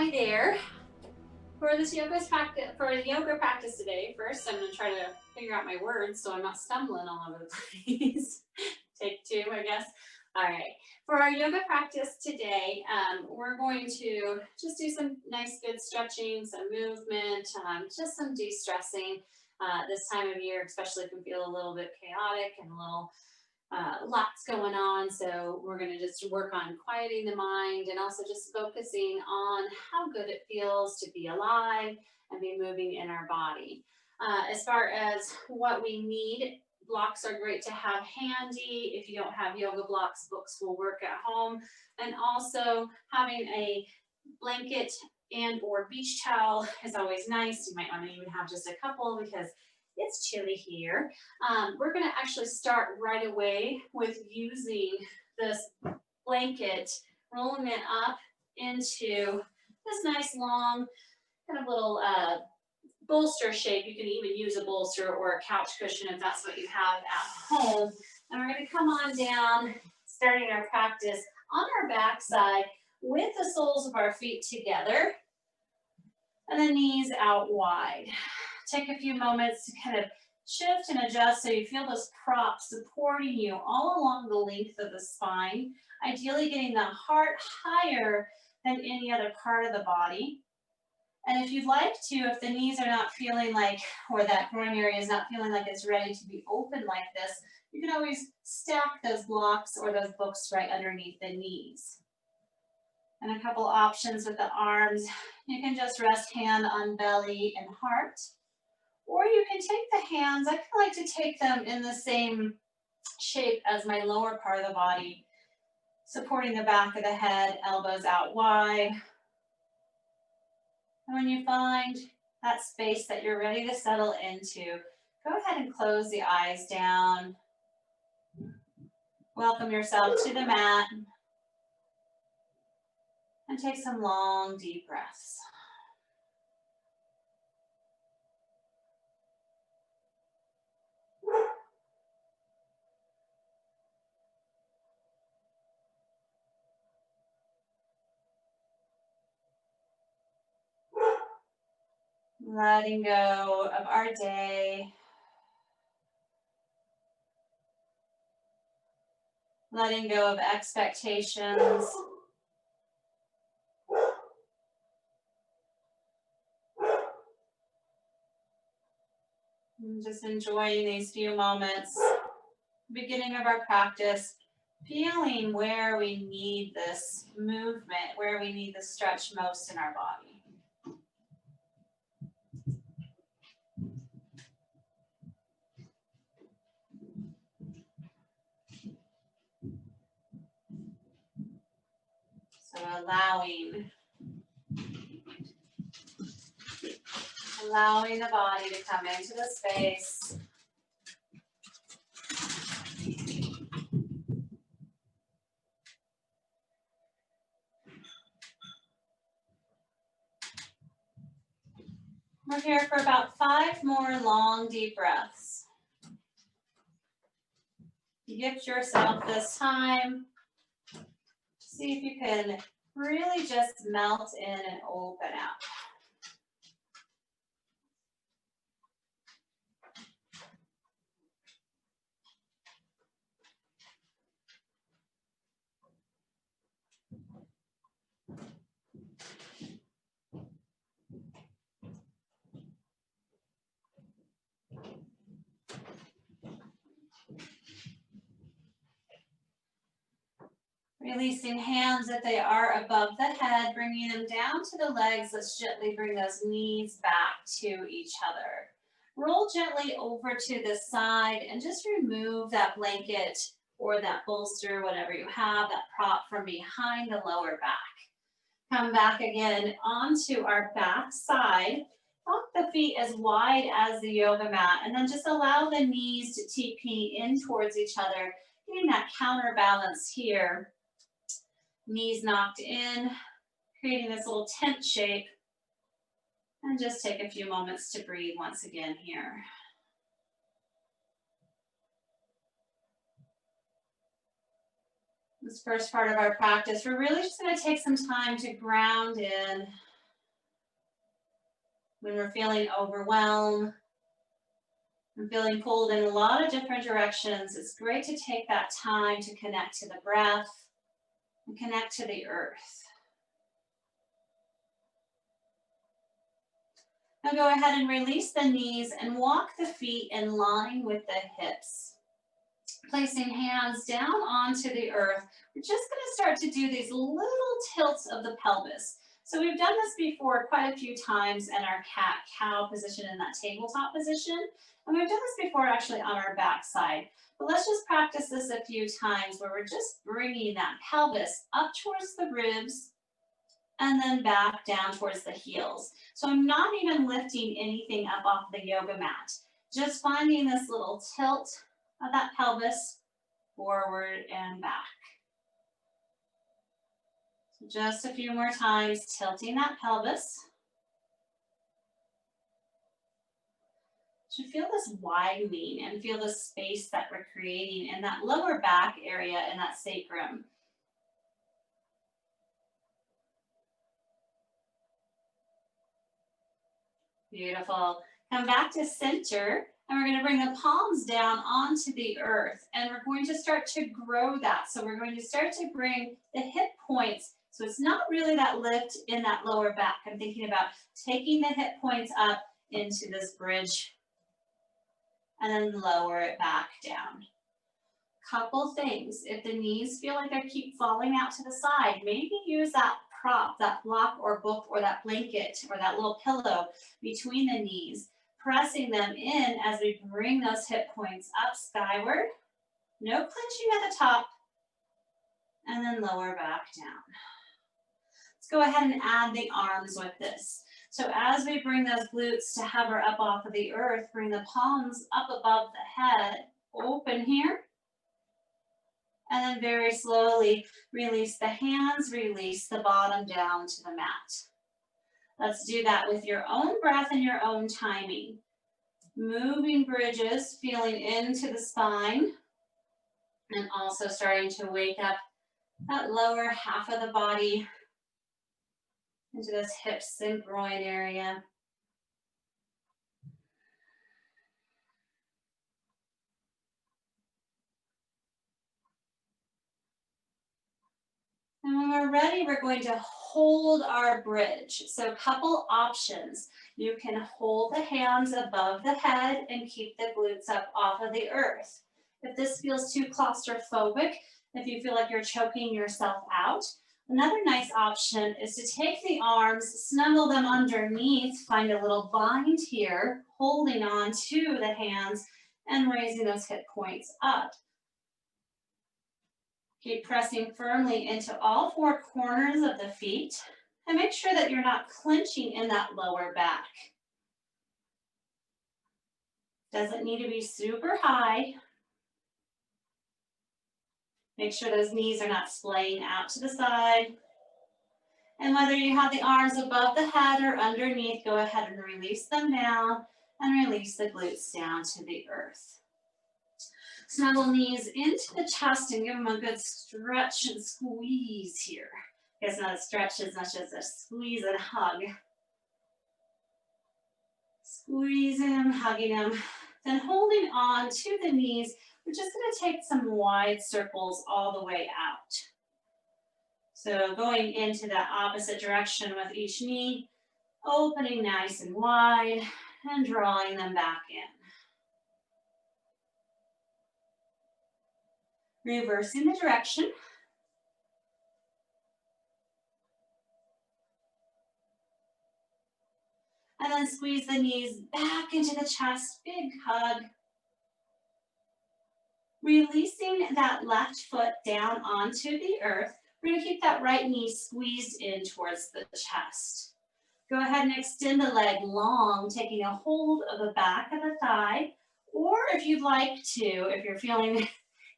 Hi there. For this yoga practice today, first I'm going to try to figure out my words so I'm not stumbling all over the place. Take two, I guess. All right. For our yoga practice today, we're going to just do some nice, good stretching, some movement, just some de-stressing. This time of year, especially, can feel a little bit chaotic and a little lots going on. So we're going to just work on quieting the mind and also just focusing on how good it feels to be alive and be moving in our body. As far as what we need, blocks are great to have handy. If you don't have yoga blocks, books will work at home. And also having a blanket and or beach towel is always nice. You might want to even have just a couple because it's chilly here. We're going to actually start right away with using this blanket, rolling it up into this nice long kind of little bolster shape. You can even use a bolster or a couch cushion if that's what you have at home. And we're going to come on down, starting our practice on our backside with the soles of our feet together and the knees out wide. Take a few moments to kind of shift and adjust so you feel this prop supporting you all along the length of the spine, ideally getting the heart higher than any other part of the body. And if you'd like to, if the knees are not feeling like, or that groin area is not feeling like it's ready to be open like this, you can always stack those blocks or those books right underneath the knees. And a couple options with the arms. You can just rest hand on belly and heart. Or you can take the hands, I kind of like to take them in the same shape as my lower part of the body, supporting the back of the head, elbows out wide. And when you find that space that you're ready to settle into, go ahead and close the eyes down. Welcome yourself to the mat. And take some long, deep breaths. Letting go of our day. Letting go of expectations. And just enjoying these few moments, beginning of our practice, feeling where we need this movement, where we need the stretch most in our body. So allowing the body to come into the space. We're here for about 5 more long, deep breaths. Give yourself this time. See if you can really just melt in and open out. Releasing hands if they are above the head, bringing them down to the legs. Let's gently bring those knees back to each other. Roll gently over to the side and just remove that blanket or that bolster, whatever you have, that prop from behind the lower back. Come back again onto our back side. Walk the feet as wide as the yoga mat and then just allow the knees to TP in towards each other, getting that counterbalance here. Knees knocked in, creating this little tent shape. And just take a few moments to breathe once again here. This first part of our practice, we're really just going to take some time to ground in, when we're feeling overwhelmed and feeling pulled in a lot of different directions, it's great to take that time to connect to the breath and connect to the earth. Now go ahead and release the knees and walk the feet in line with the hips. Placing hands down onto the earth, we're just going to start to do these little tilts of the pelvis. So we've done this before quite a few times in our cat-cow position, in that tabletop position. And we've done this before actually on our back side. But let's just practice this a few times where we're just bringing that pelvis up towards the ribs and then back down towards the heels. So I'm not even lifting anything up off the yoga mat. Just finding this little tilt of that pelvis forward and back. So just a few more times, tilting that pelvis. You feel this widening and feel the space that we're creating in that lower back area in that sacrum. Beautiful. Come back to center, and we're going to bring the palms down onto the earth, and we're going to start to grow that. So we're going to start to bring the hip points. So it's not really that lift in that lower back. I'm thinking about taking the hip points up into this bridge and then lower it back down. Couple things. If the knees feel like they keep falling out to the side, maybe use that prop, that block or book or that blanket or that little pillow between the knees, pressing them in as we bring those hip points up skyward. No clenching at the top, and then lower back down. Let's go ahead and add the arms with this. So as we bring those glutes to hover up off of the earth, bring the palms up above the head, open here. And then very slowly release the hands, release the bottom down to the mat. Let's do that with your own breath and your own timing. Moving bridges, feeling into the spine, and also starting to wake up that lower half of the body into those hips and groin area. And when we're ready, we're going to hold our bridge. So a couple options. You can hold the hands above the head and keep the glutes up off of the earth. If this feels too claustrophobic, if you feel like you're choking yourself out, another nice option is to take the arms, snuggle them underneath, find a little bind here, holding on to the hands and raising those hip points up. Keep pressing firmly into all four corners of the feet and make sure that you're not clenching in that lower back. Doesn't need to be super high. Make sure those knees are not splaying out to the side. And whether you have the arms above the head or underneath, go ahead and release them down and release the glutes down to the earth. Snuggle knees into the chest and give them a good stretch and squeeze here. I guess not a stretch as much as a squeeze and hug. Squeezing them, hugging them, then holding on to the knees. We're just going to take some wide circles all the way out. So going into that opposite direction with each knee, opening nice and wide and drawing them back in. Reversing the direction. And then squeeze the knees back into the chest, big hug. Releasing that left foot down onto the earth. We're going to keep that right knee squeezed in towards the chest. Go ahead and extend the leg long, taking a hold of the back of the thigh. Or if you'd like to, if you're feeling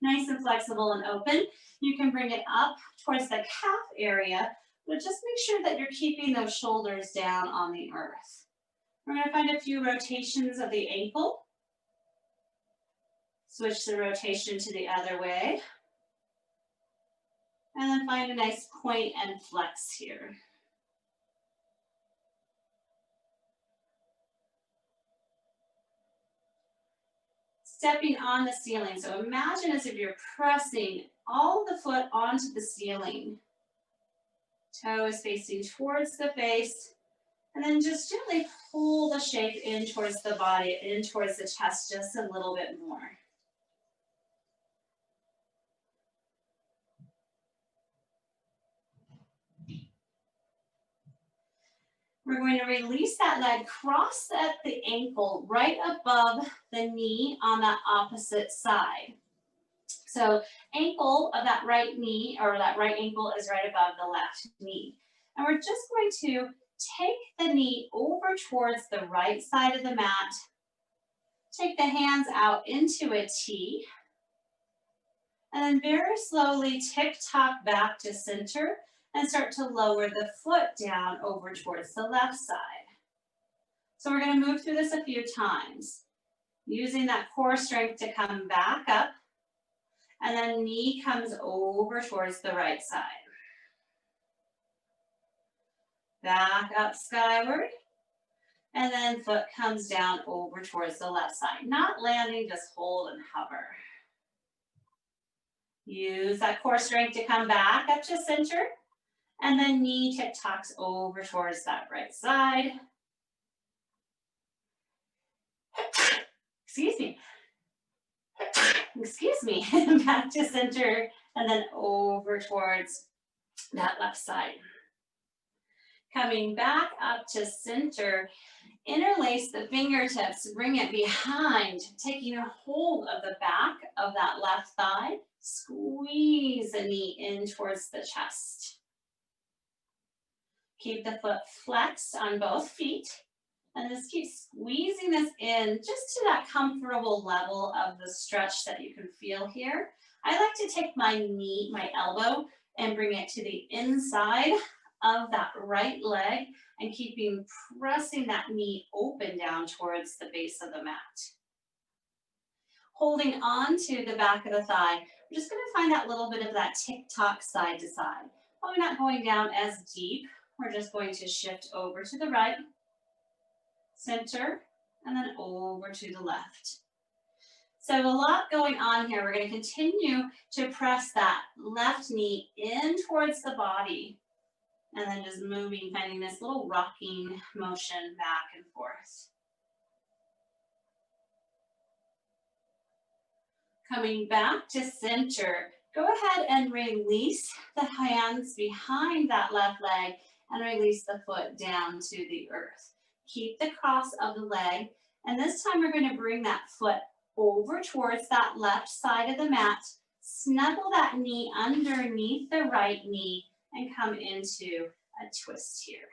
nice and flexible and open, you can bring it up towards the calf area, but just make sure that you're keeping those shoulders down on the earth. We're going to find a few rotations of the ankle. Switch the rotation to the other way. And then find a nice point and flex here. stepping on the ceiling. So imagine as if you're pressing all of the foot onto the ceiling. Toe is facing towards the face. And then just gently pull the shape in towards the body, in towards the chest just a little bit more. We're going to release that leg, cross at the ankle right above the knee on that opposite side. So ankle of that right knee or that right ankle is right above the left knee. And we're just going to take the knee over towards the right side of the mat. Take the hands out into a T. And then very slowly tick-tock back to center and start to lower the foot down over towards the left side. So we're going to move through this a few times, using that core strength to come back up, and then knee comes over towards the right side. Back up skyward, and then foot comes down over towards the left side. Not landing, just hold and hover. Use that core strength to come back up to center, and then knee tick-tocks over towards that right side. Excuse me. Excuse me. Back to center, and then over towards that left side. Coming back up to center, interlace the fingertips, bring it behind, taking a hold of the back of that left thigh. Squeeze the knee in towards the chest. Keep the foot flexed on both feet, and just keep squeezing this in just to that comfortable level of the stretch that you can feel here. I like to take my knee, my elbow, and bring it to the inside of that right leg and keeping pressing that knee open down towards the base of the mat. Holding on to the back of the thigh, we're just going to find that little bit of that tick-tock side to side. Probably not going down as deep. We're just going to shift over to the right, center, and then over to the left. So a lot going on here. We're going to continue to press that left knee in towards the body, and then just moving, finding this little rocking motion back and forth. Coming back to center, go ahead and release the hands behind that left leg and release the foot down to the earth. Keep the cross of the leg, and this time we're going to bring that foot over towards that left side of the mat, snuggle that knee underneath the right knee, and come into a twist here.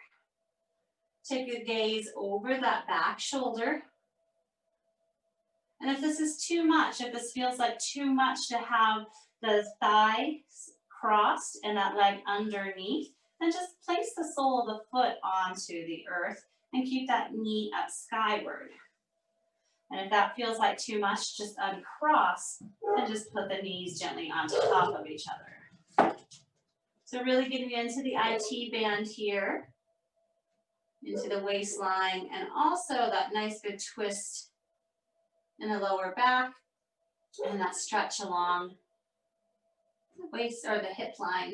Take a gaze over that back shoulder. And if this is too much, if this feels like too much to have the thighs crossed and that leg underneath, then just place the sole of the foot onto the earth and keep that knee up skyward. And if that feels like too much, just uncross and just put the knees gently on top of each other. So really getting into the IT band here, into the waistline, and also that nice good twist in the lower back, and that stretch along the waist or the hip line.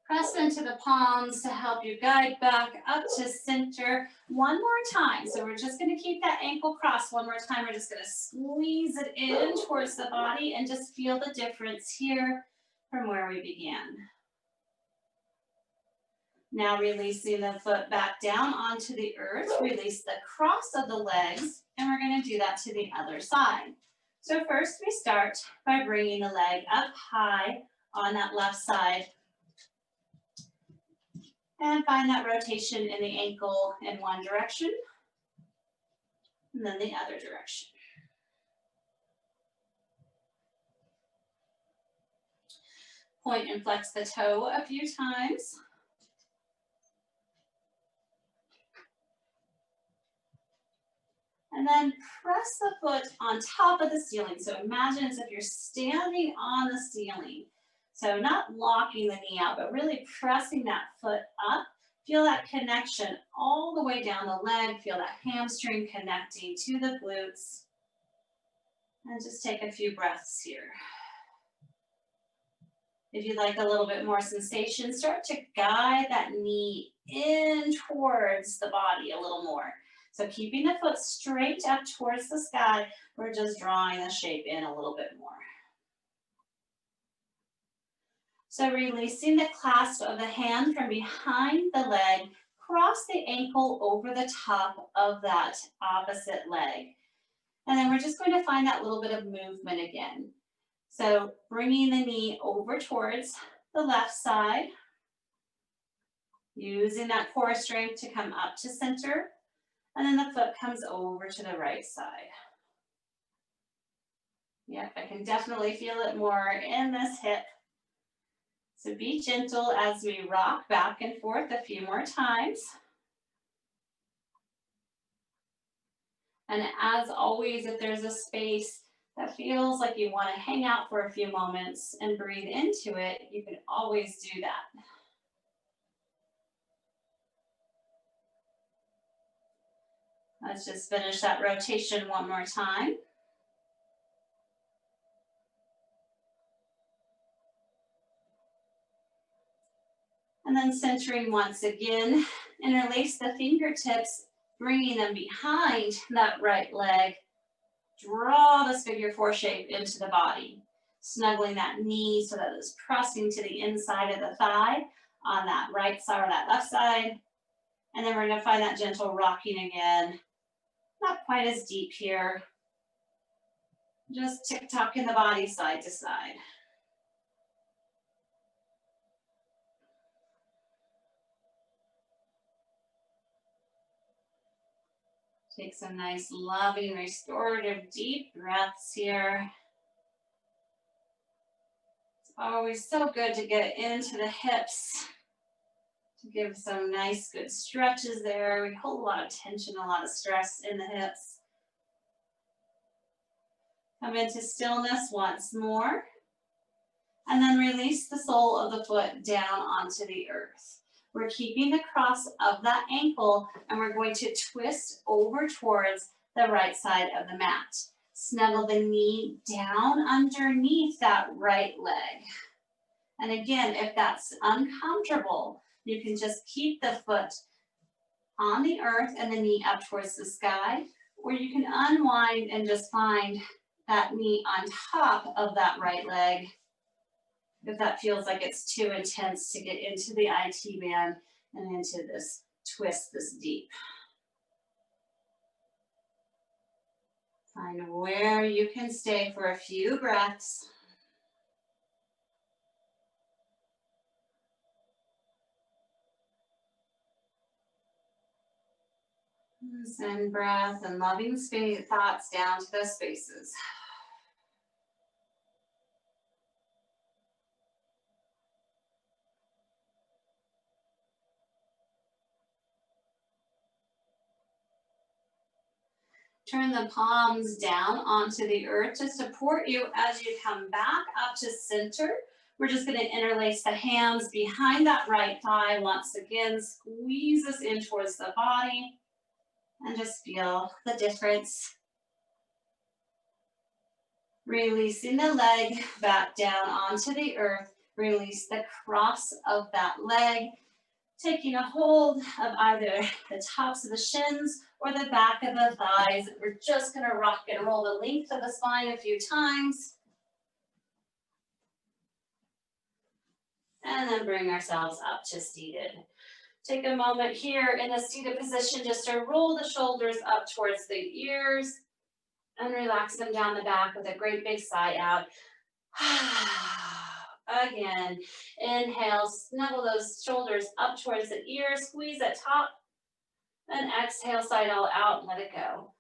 Press into the palms to help you guide back up to center. One more time. So we're just going to keep that ankle crossed one more time. We're just going to squeeze it in towards the body and just feel the difference here from where we began. Now releasing the foot back down onto the earth, release the cross of the legs, and we're going to do that to the other side. So first we start by bringing the leg up high on that left side, and find that rotation in the ankle in one direction, and then the other direction. Point and flex the toe a few times. And then press the foot on top of the ceiling. So imagine as if you're standing on the ceiling. So not locking the knee out, but really pressing that foot up. Feel that connection all the way down the leg. Feel that hamstring connecting to the glutes. And just take a few breaths here. If you'd like a little bit more sensation, start to guide that knee in towards the body a little more. So keeping the foot straight up towards the sky, we're just drawing the shape in a little bit more. So releasing the clasp of the hand from behind the leg, cross the ankle over the top of that opposite leg. And then we're just going to find that little bit of movement again. So bringing the knee over towards the left side, using that core strength to come up to center, and then the foot comes over to the right side. Yep, I can definitely feel it more in this hip. So be gentle as we rock back and forth a few more times. And as always, if there's a space that feels like you want to hang out for a few moments and breathe into it, you can always do that. Let's just finish that rotation one more time. And then centering once again, interlace the fingertips, bringing them behind that right leg. Draw this figure four shape into the body, snuggling that knee so that it's pressing to the inside of the thigh on that right side or that left side. And then we're going to find that gentle rocking again. Not quite as deep here. Just tick-tocking the body side to side. Take some nice, loving, restorative, deep breaths here. It's always so good to get into the hips, to give some nice, good stretches there. We hold a lot of tension, a lot of stress in the hips. Come into stillness once more. And then release the sole of the foot down onto the earth. We're keeping the cross of that ankle, and we're going to twist over towards the right side of the mat. Snuggle the knee down underneath that right leg. And again, if that's uncomfortable, you can just keep the foot on the earth and the knee up towards the sky, or you can unwind and just find that knee on top of that right leg, if that feels like it's too intense to get into the IT band and into this twist this deep. Find where you can stay for a few breaths. Send breath and loving thoughts down to those spaces. Turn the palms down onto the earth to support you as you come back up to center. We're just going to interlace the hands behind that right thigh. Once again, squeeze us in towards the body and just feel the difference. Releasing the leg back down onto the earth. Release the cross of that leg. Taking a hold of either the tops of the shins or the back of the thighs. We're just going to rock and roll the length of the spine a few times. And then bring ourselves up to seated. Take a moment here in a seated position just to roll the shoulders up towards the ears and relax them down the back with a great big sigh out. Again, inhale, snuggle those shoulders up towards the ears, squeeze at top, and exhale, side all out, and let it go.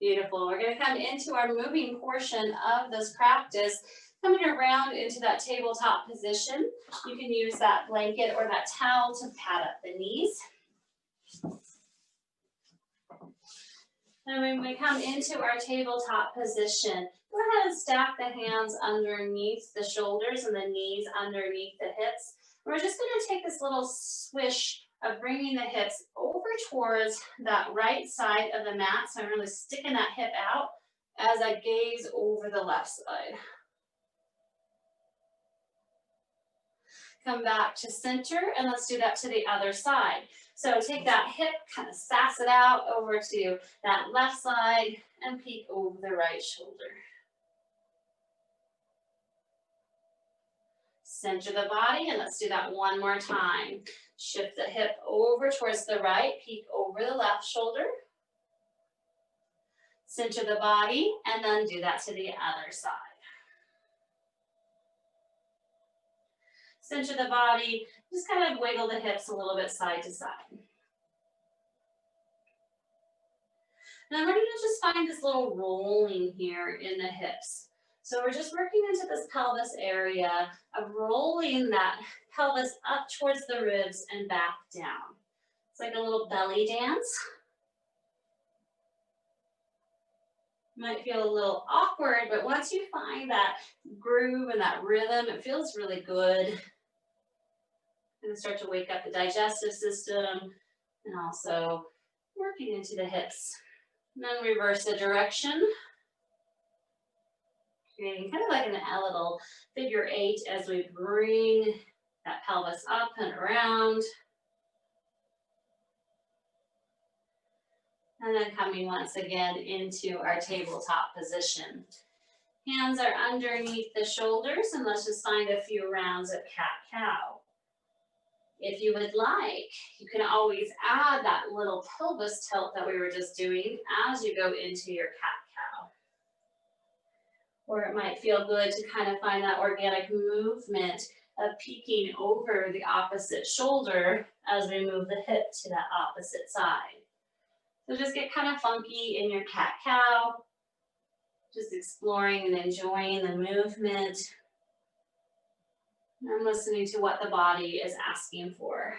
Beautiful. We're going to come into our moving portion of this practice, coming around into that tabletop position. You can use that blanket or that towel to pad up the knees. And when we come into our tabletop position, go ahead and stack the hands underneath the shoulders and the knees underneath the hips. We're just going to take this little swish of bringing the hips over towards that right side of the mat. So I'm really sticking that hip out as I gaze over the left side. Come back to center, and let's do that to the other side. So take that hip, kind of sass it out over to that left side and peek over the right shoulder. Center the body, and let's do that one more time. Shift the hip over towards the right, peek over the left shoulder. Center the body, and then do that to the other side. Center the body, just kind of wiggle the hips a little bit side to side. Now we're going to just find this little rolling here in the hips. So we're just working into this pelvis area of rolling that pelvis up towards the ribs and back down. It's like a little belly dance. Might feel a little awkward, but once you find that groove and that rhythm, it feels really good. And start to wake up the digestive system and also working into the hips. And then reverse the direction. Creating kind of like a little figure 8 as we bring that pelvis up and around. And then coming once again into our tabletop position. Hands are underneath the shoulders, and let's just find a few rounds of cat-cow. If you would like, you can always add that little pelvis tilt that we were just doing as you go into your cat-cow. Or it might feel good to kind of find that organic movement of peeking over the opposite shoulder as we move the hip to that opposite side. So just get kind of funky in your cat-cow, just exploring and enjoying the movement. I'm listening to what the body is asking for.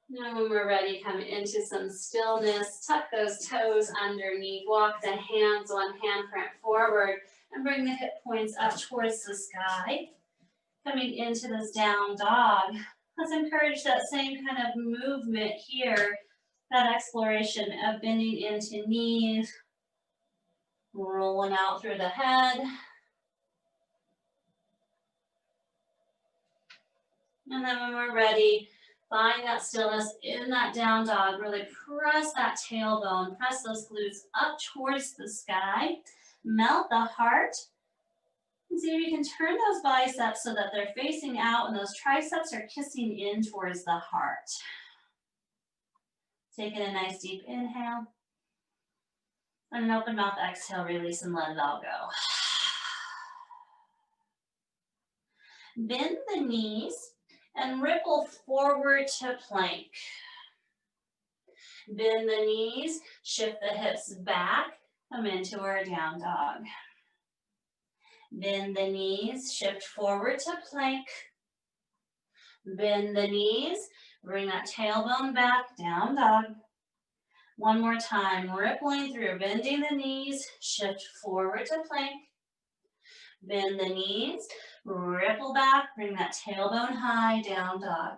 Now when we're ready, come into some stillness, tuck those toes underneath, walk the hands one handprint forward, and bring the hip points up towards the sky. Coming into this down dog, let's encourage that same kind of movement here, that exploration of bending into knees, rolling out through the head. And then when we're ready, find that stillness in that down dog. Really press that tailbone, press those glutes up towards the sky. Melt the heart. And see if you can turn those biceps so that they're facing out and those triceps are kissing in towards the heart. Taking a nice deep inhale. And an open mouth exhale, release and let it all go. Bend the knees and ripple forward to plank. Bend the knees, shift the hips back, come into our down dog. Bend the knees, shift forward to plank. Bend the knees, bring that tailbone back, down dog. One more time, rippling through, bending the knees, shift forward to plank. Bend the knees, ripple back, bring that tailbone high, down dog.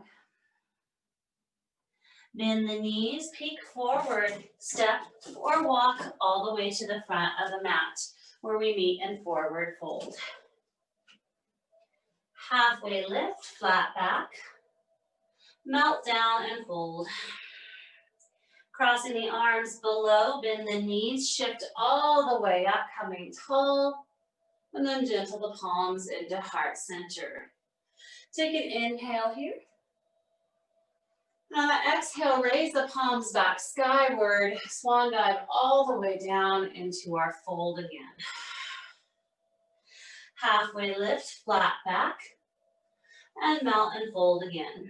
Bend the knees, peek forward, step or walk all the way to the front of the mat where we meet in forward fold. Halfway lift, flat back, melt down and fold. Crossing the arms below, bend the knees, shift all the way up, coming tall, and then gentle the palms into heart center. Take an inhale here. On the exhale, raise the palms back skyward, swan dive all the way down into our fold again. Halfway lift, flat back, and melt and fold again.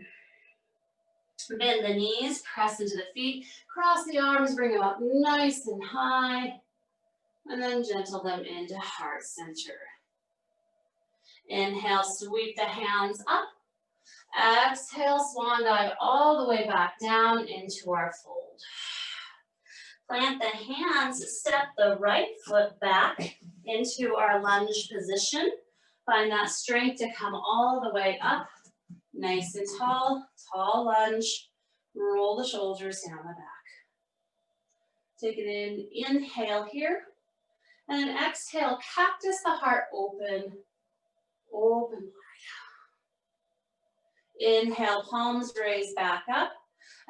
Bend the knees, press into the feet, cross the arms, bring them up nice and high, and then gentle them into heart center. Inhale, sweep the hands up. Exhale, swan dive all the way back down into our fold. Plant the hands, step the right foot back into our lunge position. Find that strength to come all the way up. Nice and tall, tall lunge. Roll the shoulders down the back. Take it in, inhale here. And then exhale, cactus the heart open, open wide. Inhale, palms raise back up.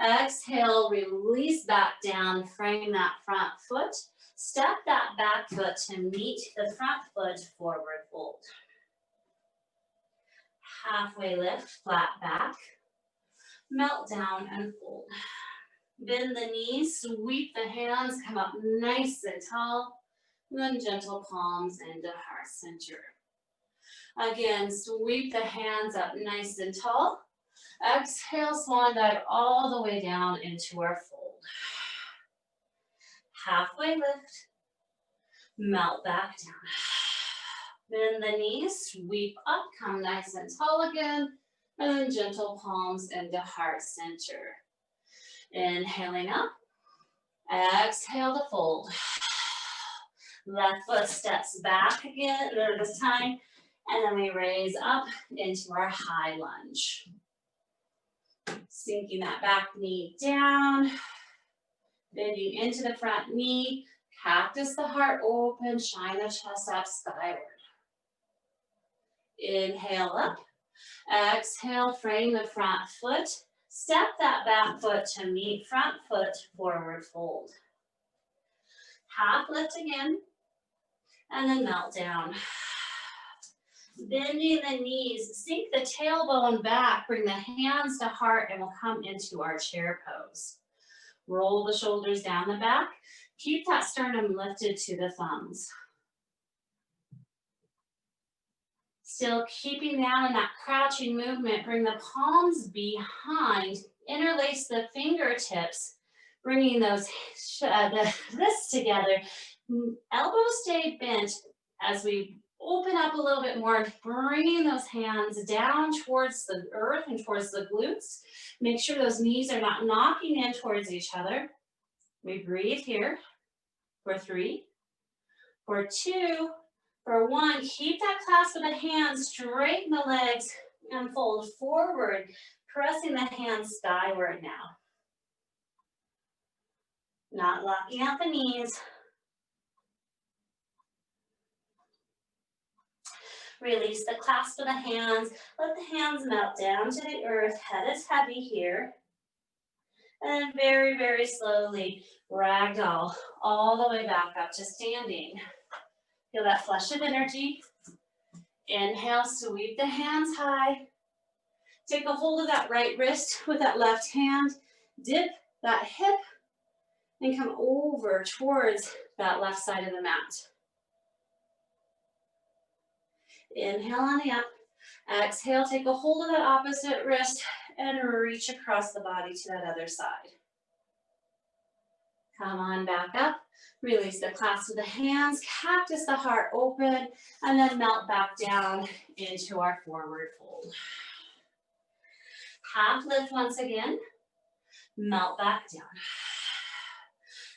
Exhale, release back down, frame that front foot. Step that back foot to meet the front foot, forward fold. Halfway lift, flat back. Melt down and fold. Bend the knees, sweep the hands, come up nice and tall. Then gentle palms into heart center. Again, sweep the hands up nice and tall. Exhale, swan dive all the way down into our fold. Halfway lift, melt back down. Bend the knees, sweep up, come nice and tall again, and then gentle palms into heart center. Inhaling up, exhale to fold. Left foot steps back again, this time, and then we raise up into our high lunge. Sinking that back knee down, bending into the front knee, cactus the heart open, shine the chest up skyward. Inhale up, exhale, frame the front foot, step that back foot to meet front foot, forward fold. Half lift again, and then melt down. Bending the knees, sink the tailbone back, bring the hands to heart, and we'll come into our chair pose. Roll the shoulders down the back. Keep that sternum lifted to the thumbs. Still keeping down in that crouching movement, bring the palms behind, interlace the fingertips, bringing those wrists together. Elbows stay bent as we open up a little bit more, bringing those hands down towards the earth and towards the glutes. Make sure those knees are not knocking in towards each other. We breathe here for 3, for 2, for 1. Keep that clasp of the hands, straighten the legs, and fold forward, pressing the hands skyward now. Not locking out the knees. Release the clasp of the hands. Let the hands melt down to the earth. Head is heavy here. And very, very slowly, ragdoll all the way back up to standing. Feel that flush of energy. Inhale, sweep the hands high. Take a hold of that right wrist with that left hand. Dip that hip and come over towards that left side of the mat. Inhale on the up. Exhale, take a hold of that opposite wrist and reach across the body to that other side. Come on back up. Release the clasp of the hands, cactus the heart open, and then melt back down into our forward fold. Half lift once again. Melt back down.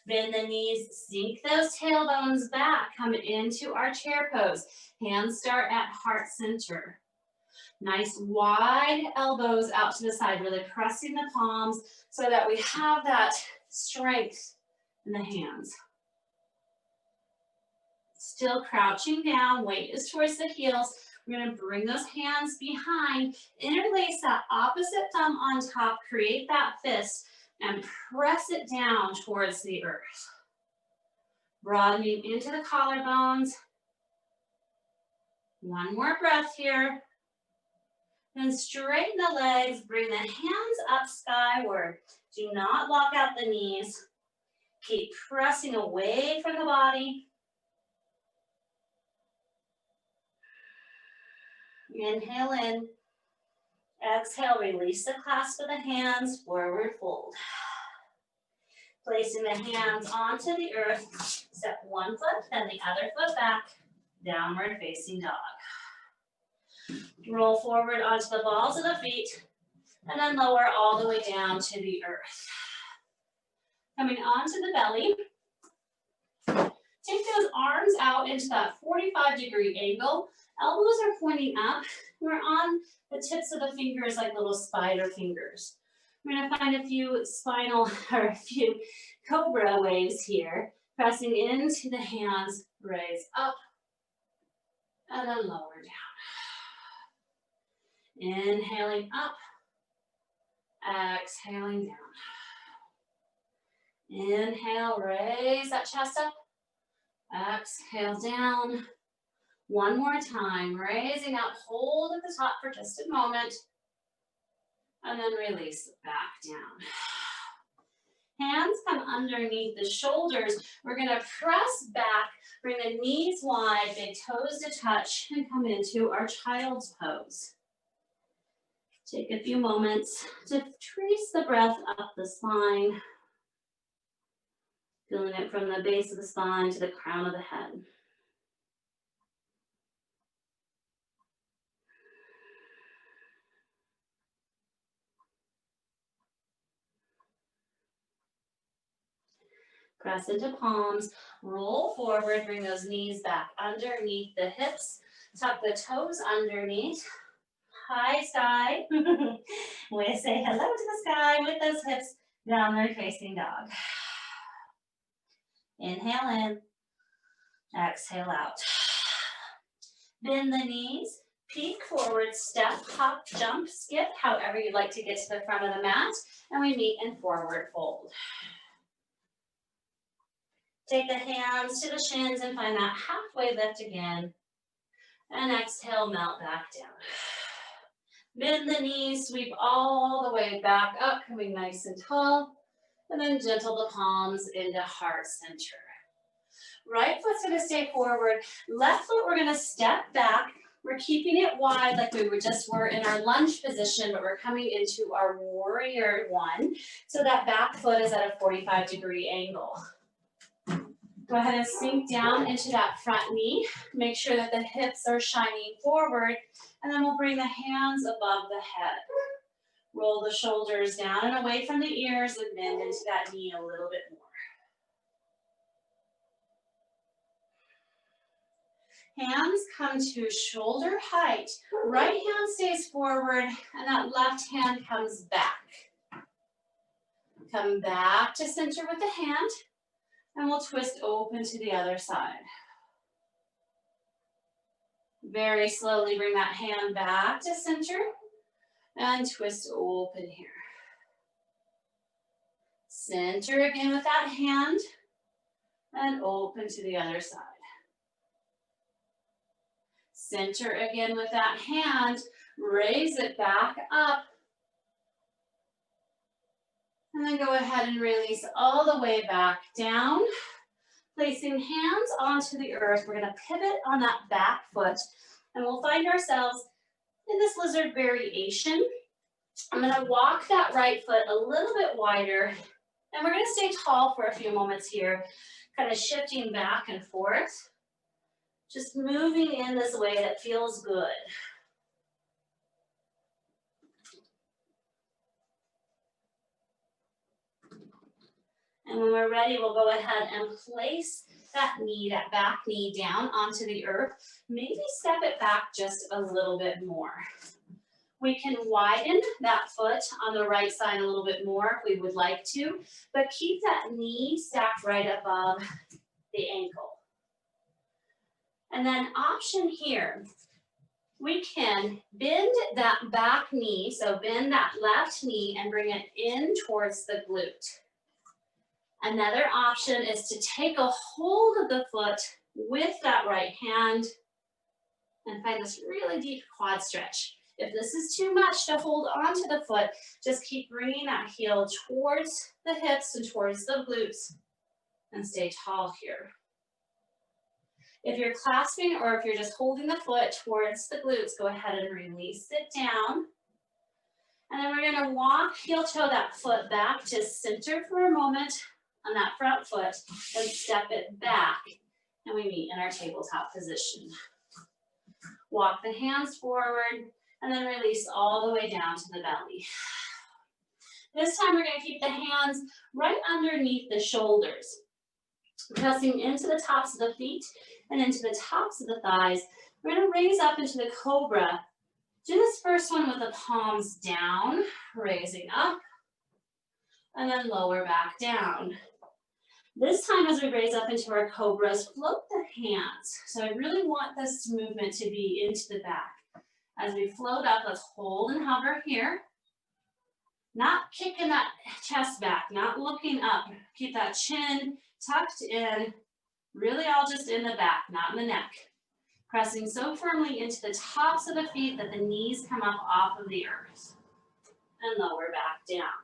Bend the knees, sink those tailbones back, come into our chair pose. Hands start at heart center. Nice wide elbows out to the side, really pressing the palms so that we have that strength in the hands. Still crouching down, weight is towards the heels. We're gonna bring those hands behind, interlace that opposite thumb on top, create that fist, and press it down towards the earth. Broadening into the collarbones. One more breath here. Then straighten the legs, bring the hands up skyward. Do not lock out the knees. Keep pressing away from the body. Inhale in. Exhale, release the clasp of the hands, forward fold. Placing the hands onto the earth, step one foot, then the other foot back, downward facing dog. Roll forward onto the balls of the feet, and then lower all the way down to the earth. Coming onto the belly, Take those arms out into that 45-degree angle. Elbows are pointing up. We're on the tips of the fingers like little spider fingers. We're going to find a few spinal or a few cobra waves here. Pressing into the hands, raise up, and then lower down. Inhaling up, exhaling down. Inhale, raise that chest up. Exhale down. One more time, raising up, hold at the top for just a moment, and then release back down. Hands come underneath the shoulders. We're gonna press back, bring the knees wide, big toes to touch, and come into our child's pose. Take a few moments to trace the breath up the spine, feeling it from the base of the spine to the crown of the head. Press into palms, roll forward, bring those knees back underneath the hips, tuck the toes underneath. High sky. We say hello to the sky with those hips, downward facing dog. Inhale in, exhale out. Bend the knees, peek forward, step, hop, jump, skip, however you'd like to get to the front of the mat, and we meet in forward fold. Take the hands to the shins and find that halfway lift again. And exhale, melt back down. Bend the knees, sweep all the way back up, coming nice and tall. And then gentle the palms into heart center. Right foot's gonna stay forward. Left foot, we're gonna step back. We're keeping it wide like we were in our lunge position, but we're coming into our warrior one. So that back foot is at a 45-degree angle. Go ahead and sink down into that front knee. Make sure that the hips are shining forward, and then we'll bring the hands above the head. Roll the shoulders down and away from the ears and bend into that knee a little bit more. Hands come to shoulder height. Right hand stays forward, and that left hand comes back. Come back to center with the hand. And we'll twist open to the other side. Very slowly bring that hand back to center and twist open here. Center again with that hand and open to the other side. Center again with that hand, raise it back up. And then go ahead and release all the way back down. Placing hands onto the earth, we're gonna pivot on that back foot, and we'll find ourselves in this lizard variation. I'm gonna walk that right foot a little bit wider, and we're gonna stay tall for a few moments here, kind of shifting back and forth. Just moving in this way that feels good. And when we're ready, we'll go ahead and place that knee, that back knee down onto the earth. Maybe step it back just a little bit more. We can widen that foot on the right side a little bit more if we would like to, but keep that knee stacked right above the ankle. And then option here, we can bend that back knee, so bend that left knee and bring it in towards the glute. Another option is to take a hold of the foot with that right hand and find this really deep quad stretch. If this is too much to hold onto the foot, just keep bringing that heel towards the hips and towards the glutes and stay tall here. If you're clasping or if you're just holding the foot towards the glutes, go ahead and release it down. And then we're gonna walk, heel toe that foot back to center for a moment on that front foot, then step it back, and we meet in our tabletop position. Walk the hands forward, and then release all the way down to the belly. This time we're gonna keep the hands right underneath the shoulders. Pressing into the tops of the feet and into the tops of the thighs. We're going to raise up into the cobra. Do this first one with the palms down, raising up, and then lower back down. This time as we raise up into our cobras, float the hands. So I really want this movement to be into the back. As we float up, let's hold and hover here. Not kicking that chest back, not looking up. Keep that chin tucked in, really all just in the back, not in the neck. Pressing so firmly into the tops of the feet that the knees come up off of the earth. And lower back down.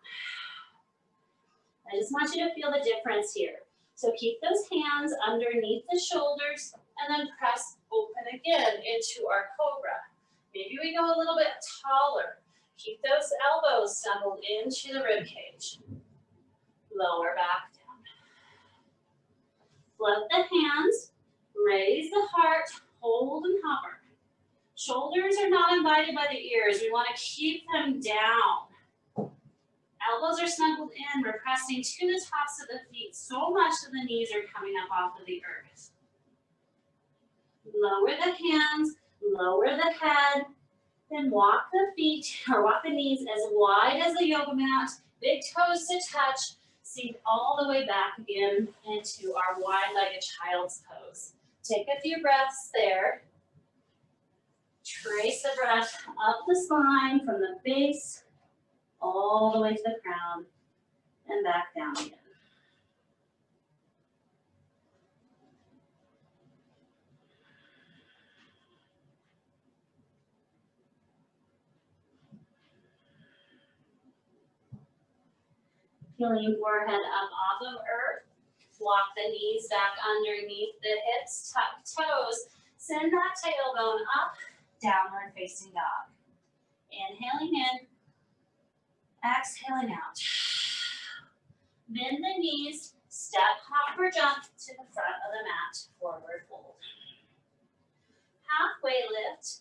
I just want you to feel the difference here. So keep those hands underneath the shoulders and then press open again into our cobra. Maybe we go a little bit taller. Keep those elbows snuggled into the rib cage. Lower back down. Float the hands, raise the heart, hold and hover. Shoulders are not invited by the ears. We want to keep them down. Elbows are snuggled in. We're pressing to the tops of the feet so much that the knees are coming up off of the earth. Lower the hands, lower the head, then walk the feet or walk the knees as wide as the yoga mat, big toes to touch, sink all the way back again into our wide-legged child's pose. Take a few breaths there. Trace the breath up the spine from the base all the way to the crown and back down again. Peeling forehead up off of earth. Walk the knees back underneath the hips, tuck toes. Send that tailbone up, downward facing dog. Inhaling in, exhaling out. Bend the knees, step, hop, or jump to the front of the mat, forward fold. Halfway lift,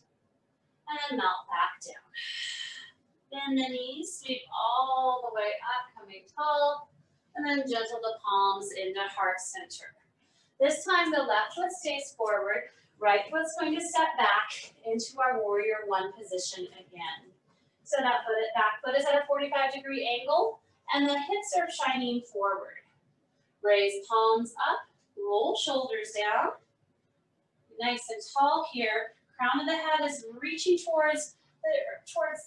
and then melt back down. Bend the knees, sweep all the way up, coming tall, and then gentle the palms into heart center. This time the left foot stays forward, right foot's going to step back into our warrior one position again. So that back foot is at a 45-degree angle, and the hips are shining forward. Raise palms up, roll shoulders down. Nice and tall here. Crown of the head is reaching towards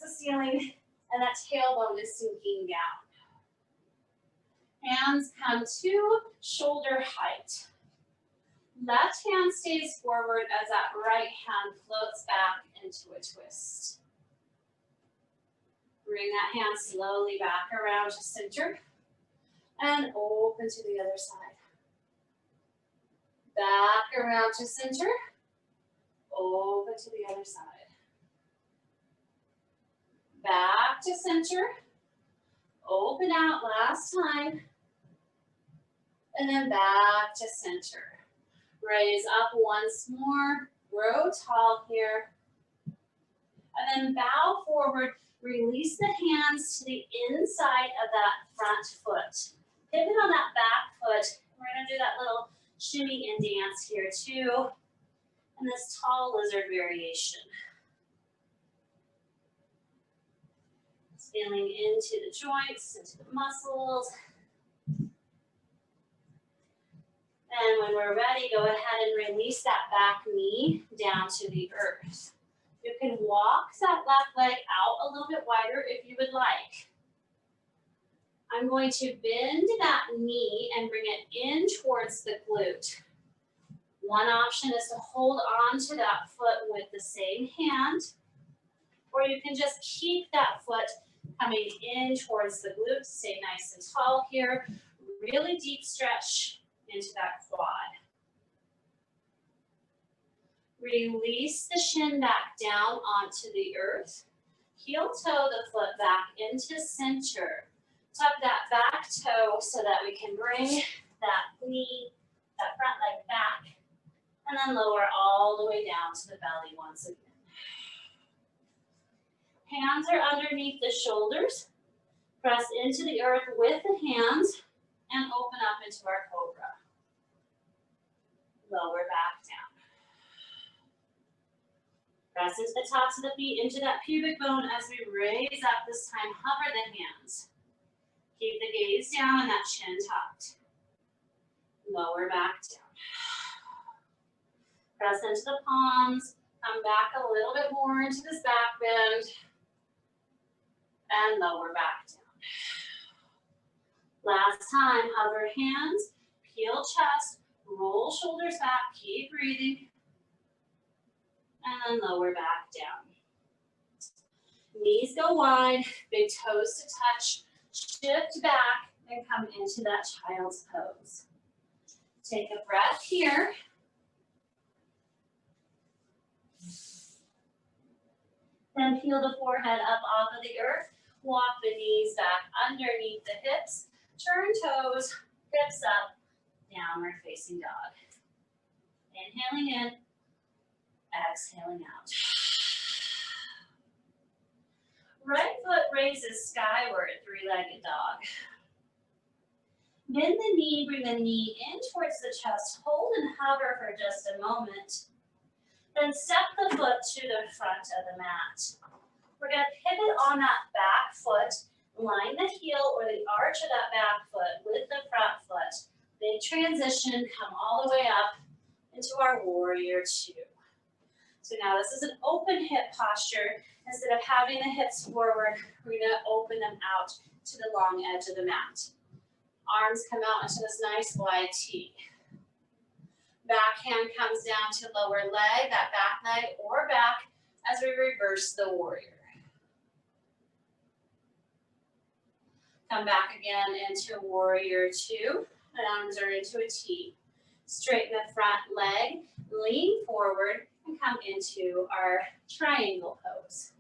the ceiling, and that tailbone is sinking down. Hands come to shoulder height. Left hand stays forward as that right hand floats back into a twist. Bring that hand slowly back around to center and open to the other side. Back around to center, open to the other side. Back to center, open out last time, and then back to center. Raise up once more, grow tall here, and then bow forward. Release the hands to the inside of that front foot. Pivot on that back foot. We're going to do that little shimmy and dance here too, and this tall lizard variation. Feeling into the joints, into the muscles. And when we're ready, go ahead and release that back knee down to the earth. You can walk that left leg out a little bit wider if you would like. I'm going to bend that knee and bring it in towards the glute. One option is to hold on to that foot with the same hand, or you can just keep that foot coming in towards the glutes. Stay nice and tall here. Really deep stretch into that quad. Release the shin back down onto the earth. Heel toe the foot back into center. Tuck that back toe so that we can bring that knee, that front leg back, and then lower all the way down to the belly once again. Hands are underneath the shoulders. Press into the earth with the hands and open up into our cobra. Lower back down. Press into the tops of the feet, into that pubic bone as we raise up. This time, hover the hands. Keep the gaze down and that chin tucked. Lower back down. Press into the palms. Come back a little bit more into this back bend. And lower back down. Last time, hover hands, peel chest, roll shoulders back, keep breathing. And lower back down. Knees go wide, big toes to touch, shift back and come into that child's pose. Take a breath here. Then peel the forehead up off of the earth, walk the knees back underneath the hips, turn toes, hips up, downward facing dog. Inhaling in, exhaling out. Right foot raises skyward, three-legged dog. Bend the knee, bring the knee in towards the chest, hold and hover for just a moment. Then step the foot to the front of the mat. We're going to pivot on that back foot, line the heel or the arch of that back foot with the front foot. Big transition, come all the way up into our warrior two. So now this is an open hip posture. Instead of having the hips forward, we're going to open them out to the long edge of the mat. Arms come out into this nice wide T. Back hand comes down to lower leg, that back leg or back as we reverse the warrior. Come back again into warrior two, and arms are into a T. Straighten the front leg, lean forward, and come into our triangle pose.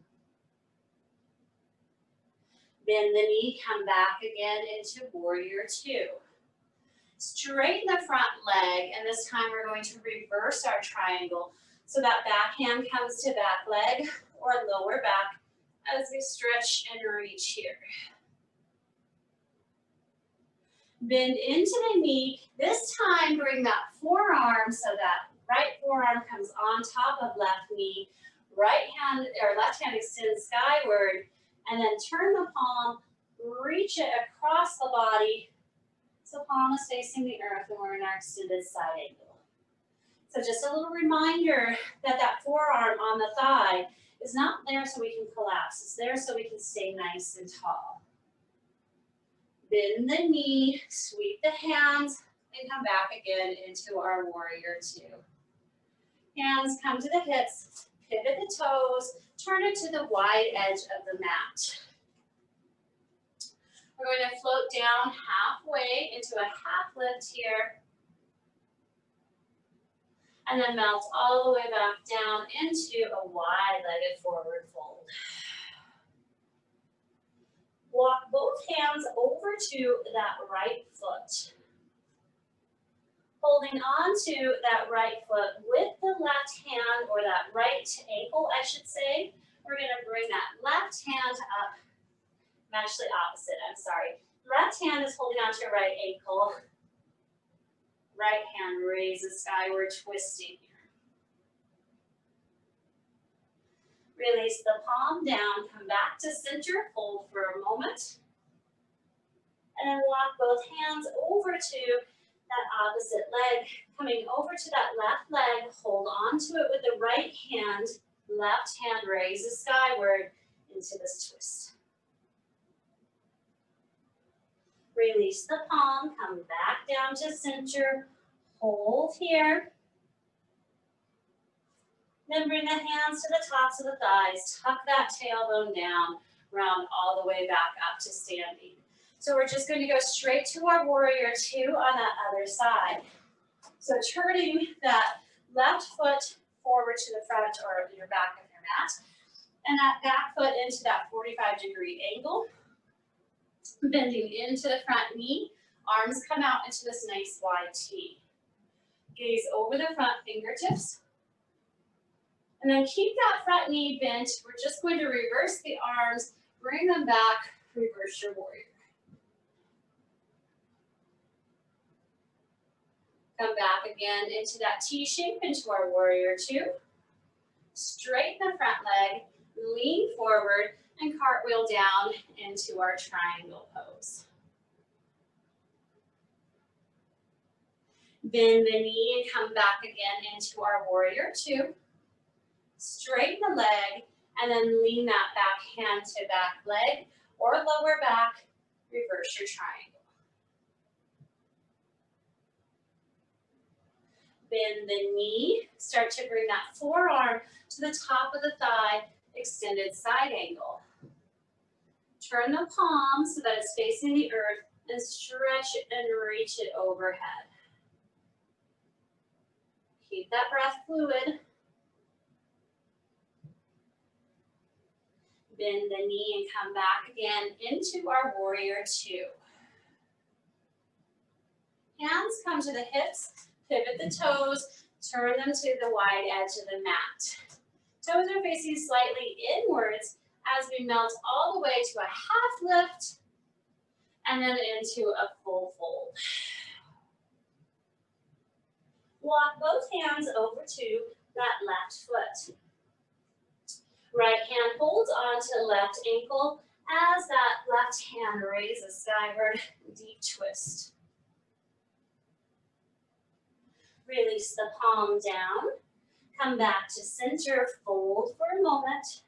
Bend the knee, come back again into warrior two. Straighten the front leg, and this time we're going to reverse our triangle. So that back hand comes to back leg or lower back as we stretch and reach here. Bend into the knee. This time bring that forearm so that right forearm comes on top of left knee. Right hand or left hand extends skyward, and then turn the palm, reach it across the body. So palm is facing the earth and we're in our extended side angle. So just a little reminder that that forearm on the thigh is not there so we can collapse. It's there so we can stay nice and tall. Bend the knee, sweep the hands, and come back again into our warrior two. Hands come to the hips, pivot the toes, turn it to the wide edge of the mat. We're going to float down halfway into a half lift here. And then melt all the way back down into a wide-legged forward fold. Walk both hands over to that right foot. Holding on to that right foot with the left hand, or that right ankle, I should say. We're going to bring that left hand up. Actually opposite, I'm sorry. Left hand is holding on to your right ankle. Right hand raises skyward, twisting here. Release the palm down, come back to center, hold for a moment. And then walk both hands over to that opposite leg. Coming over to that left leg, hold on to it with the right hand. Left hand raises skyward into this twist. Release the palm, come back down to center, hold here. Then bring the hands to the tops of the thighs, tuck that tailbone down, round all the way back up to standing. So we're just going to go straight to our warrior two on that other side. So turning that left foot forward to the front or your back of your mat, and that back foot into that 45-degree angle. Bending into the front knee, arms come out into this nice wide T. Gaze over the front fingertips. And then keep that front knee bent. We're just going to reverse the arms, bring them back, reverse your warrior. Come back again into that T shape, into our warrior two. Straighten the front leg, lean forward, and cartwheel down into our triangle pose. Bend the knee and come back again into our warrior two. Straighten the leg, and then lean that back hand to back leg or lower back, reverse your triangle. Bend the knee, start to bring that forearm to the top of the thigh, extended side angle. Turn the palm so that it's facing the earth and stretch it and reach it overhead. Keep that breath fluid. Bend the knee and come back again into our warrior two. Hands come to the hips, pivot the toes, turn them to the wide edge of the mat. Toes are facing slightly inwards as we melt all the way to a half lift and then into a full fold. Walk both hands over to that left foot. Right hand holds onto left ankle as that left hand raises skyward, deep twist. Release the palm down. Come back to center, fold for a moment.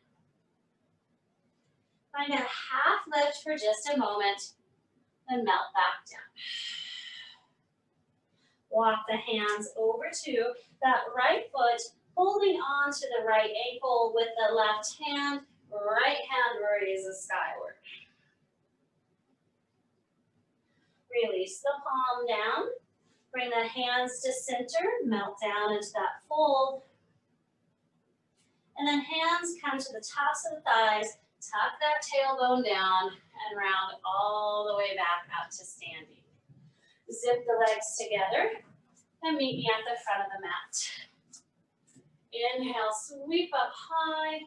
Find a half lift for just a moment, then melt back down. Walk the hands over to that right foot, holding on to the right ankle with the left hand, right hand raises skyward. Release the palm down. Bring the hands to center, melt down into that fold. And then hands come to the tops of the thighs, tuck that tailbone down, and round all the way back up to standing. Zip the legs together and meet me at the front of the mat. Inhale, sweep up high.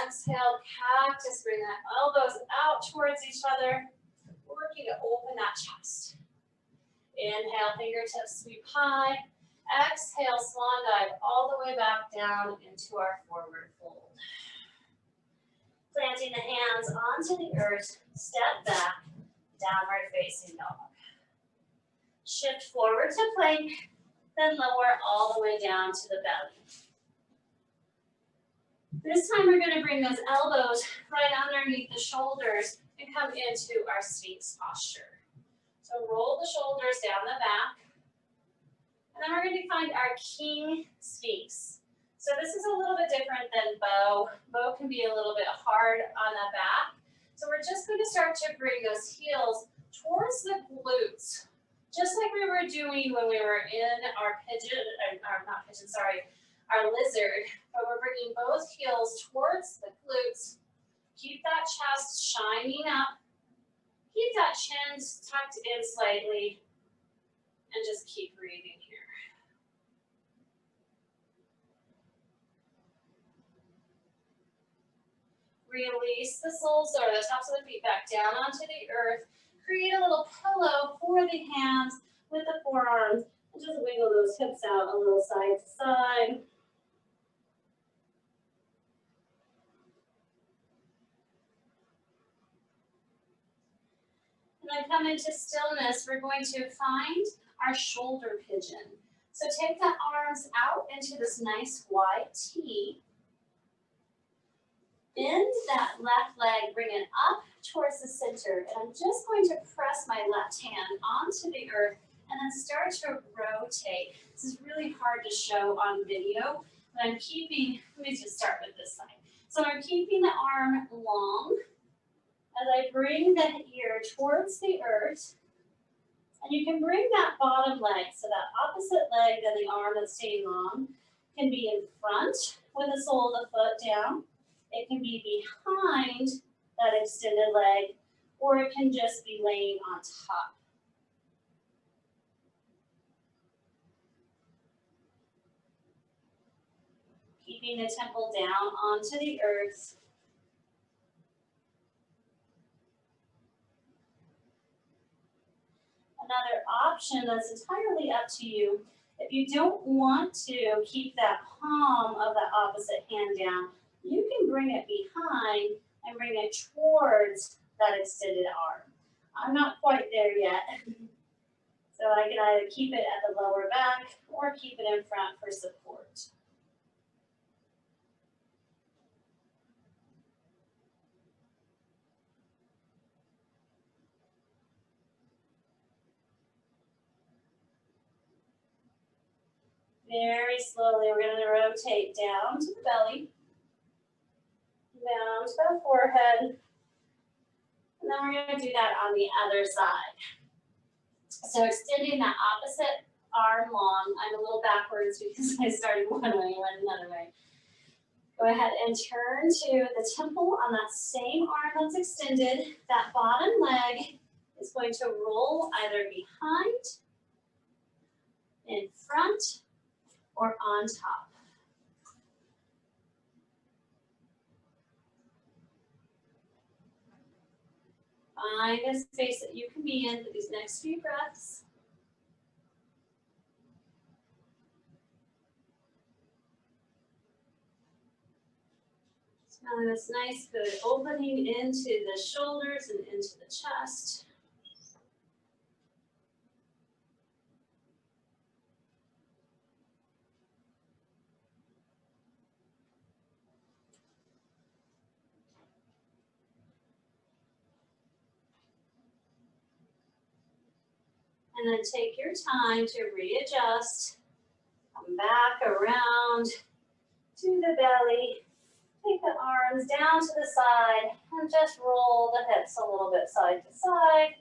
Exhale, cactus, bring the elbows out towards each other, working to open that chest. Inhale, fingertips sweep high. Exhale, swan dive all the way back down into our forward fold. Planting the hands onto the earth, step back, downward facing dog. Shift forward to plank, then lower all the way down to the belly. This time we're going to bring those elbows right underneath the shoulders and come into our Sphinx posture. So roll the shoulders down the back. And then we're going to find our King Sphinx. So this is a little bit different than bow. Bow can be a little bit hard on the back. So we're just going to start to bring those heels towards the glutes. Just like we were doing when we were in our our lizard. But we're bringing both heels towards the glutes. Keep that chest shining up. Keep that chin tucked in slightly. And just keep breathing here. Release the soles or the tops of the feet back down onto the earth. Create a little pillow for the hands with the forearms. And just wiggle those hips out a little side to side. And then come into stillness. We're going to find our shoulder pigeon. So take the arms out into this nice wide T. Bend that left leg, bring it up towards the center. And I'm just going to press my left hand onto the earth and then start to rotate. This is really hard to show on video, but I'm keeping, let me just start with this side. So I'm keeping the arm long as I bring the ear towards the earth. And you can bring that bottom leg, so that opposite leg than the arm that's staying long, can be in front with the sole of the foot down. It can be behind that extended leg, or it can just be laying on top. Keeping the temple down onto the earth. Another option that's entirely up to you. If you don't want to keep that palm of the opposite hand down, you can bring it behind and bring it towards that extended arm. I'm not quite there yet. So I can either keep it at the lower back or keep it in front for support. Very slowly, we're going to rotate down to the belly, down to the forehead, and then we're going to do that on the other side. So extending that opposite arm long. I'm a little backwards because I started one way and went another way. Go ahead and turn to the temple on that same arm that's extended. That bottom leg is going to roll either behind, in front, or on top. Find a space that you can be in for these next few breaths. Smelling this nice, good opening into the shoulders and into the chest. And then take your time to readjust. Come back around to the belly. Take the arms down to the side and just roll the hips a little bit side to side.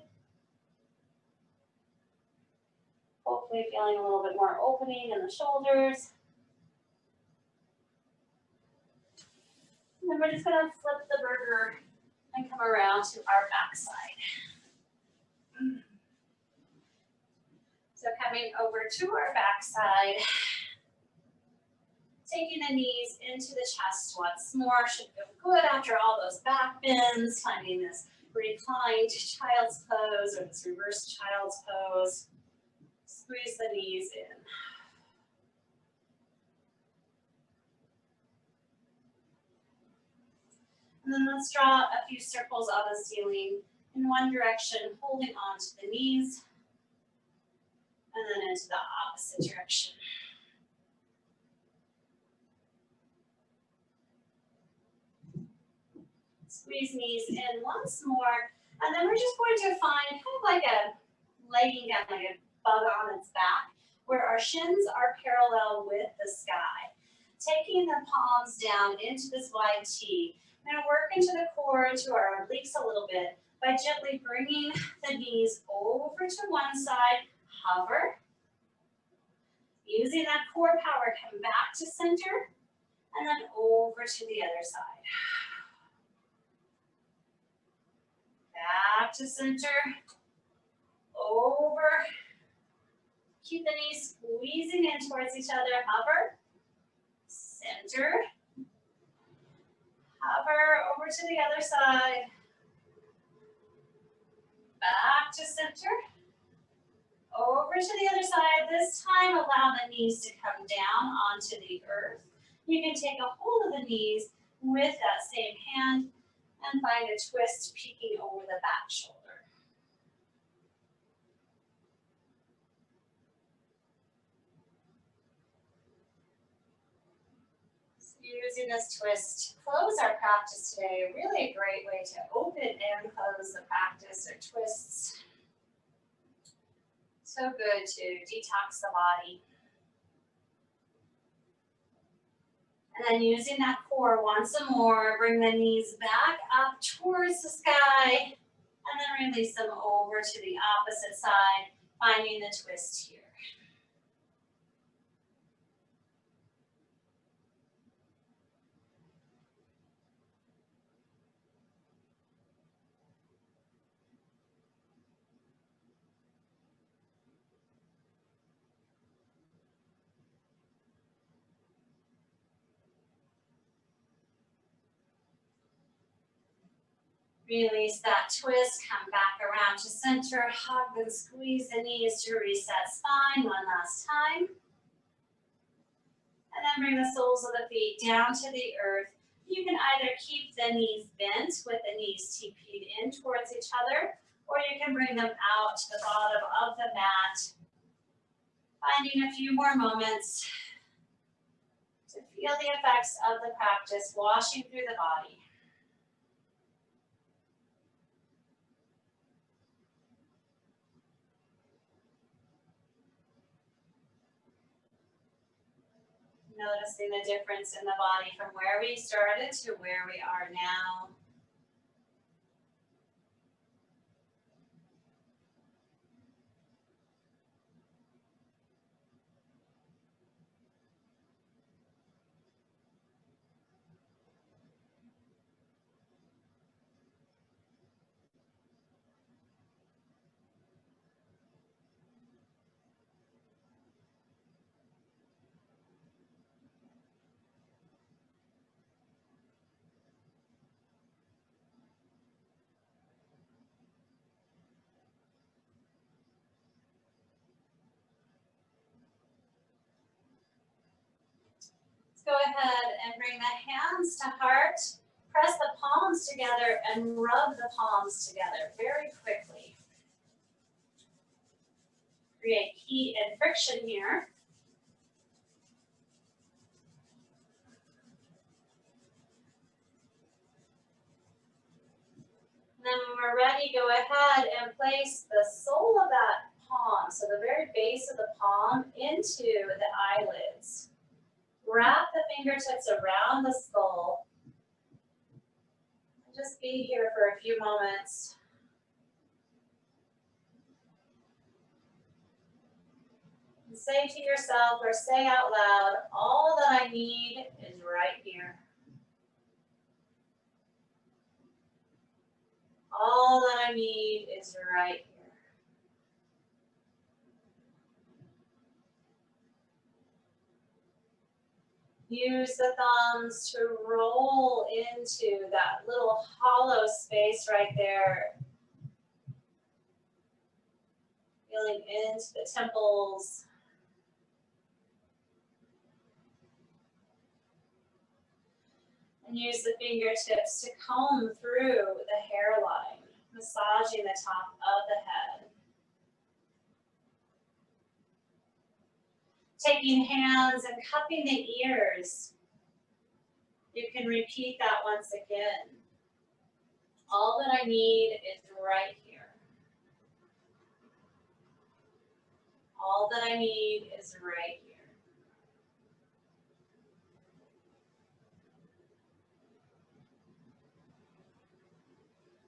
Hopefully feeling a little bit more opening in the shoulders. And then we're just going to flip the burger and come around to our back side. So coming over to our back side, taking the knees into the chest once more. Should feel good after all those back bends, finding this reclined child's pose or this reversed child's pose. Squeeze the knees in. And then let's draw a few circles on the ceiling in one direction, holding on to the knees, and then into the opposite direction. Squeeze knees in once more, and then we're just going to find kind of like a laying down, like a bug on its back, where our shins are parallel with the sky. Taking the palms down into this wide T. I'm going to work into the core, to our obliques a little bit, by gently bringing the knees over to one side, hover. Using that core power, come back to center, and then over to the other side. Back to center, over. Keep the knees squeezing in towards each other, hover. Center. Hover over to the other side. Back to center. Over to the other side. This time, allow the knees to come down onto the earth. You can take a hold of the knees with that same hand and find a twist peeking over the back shoulder. Using this twist to close our practice today, really a great way to open and close the practice, or twists. So good to detox the body. And then using that core once more, bring the knees back up towards the sky, and then release them over to the opposite side, finding the twist here. Release that twist, come back around to center, hug and squeeze the knees to reset spine one last time. And then bring the soles of the feet down to the earth. You can either keep the knees bent with the knees TP'd in towards each other, or you can bring them out to the bottom of the mat, finding a few more moments to feel the effects of the practice washing through the body. Noticing the difference in the body from where we started to where we are now. Go ahead and bring the hands to heart. Press the palms together and rub the palms together very quickly. Create heat and friction here. And then when we're ready, go ahead and place the sole of that palm, so the very base of the palm, into the eyelids. Wrap the fingertips around the skull. Just be here for a few moments. And say to yourself or say out loud, all that I need is right here. All that I need is right here. Use the thumbs to roll into that little hollow space right there. Feeling into the temples. And use the fingertips to comb through the hairline, massaging the top of the head. Taking hands and cupping the ears. You can repeat that once again. All that I need is right here. All that I need is right here.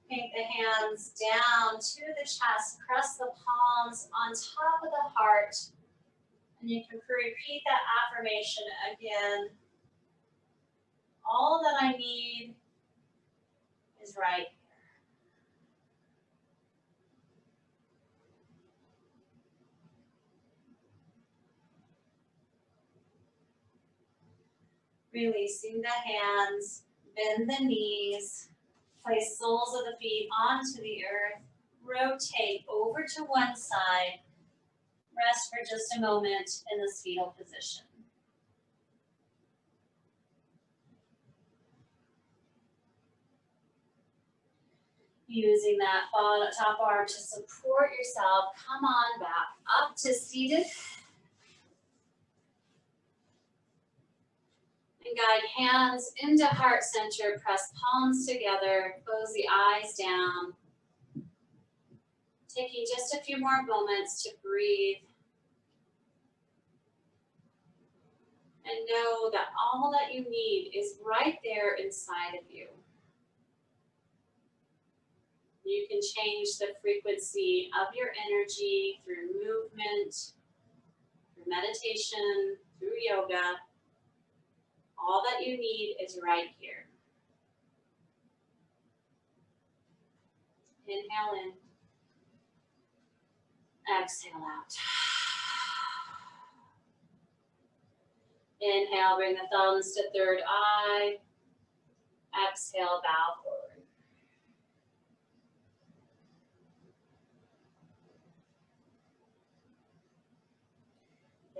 Paint the hands down to the chest. Press the palms on top of the heart. And you can repeat that affirmation again. All that I need is right here. Releasing the hands, bend the knees, place soles of the feet onto the earth, rotate over to one side, rest for just a moment in this fetal position. Using that top arm to support yourself, come on back up to seated. And guide hands into heart center, press palms together, close the eyes down. Taking just a few more moments to breathe. And know that all that you need is right there inside of you. You can change the frequency of your energy through movement, through meditation, through yoga. All that you need is right here. Inhale in. Exhale out. Inhale, bring the thumbs to third eye. Exhale, bow forward.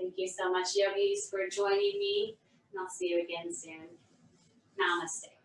Thank you so much, yogis, for joining me, and I'll see you again soon. Namaste.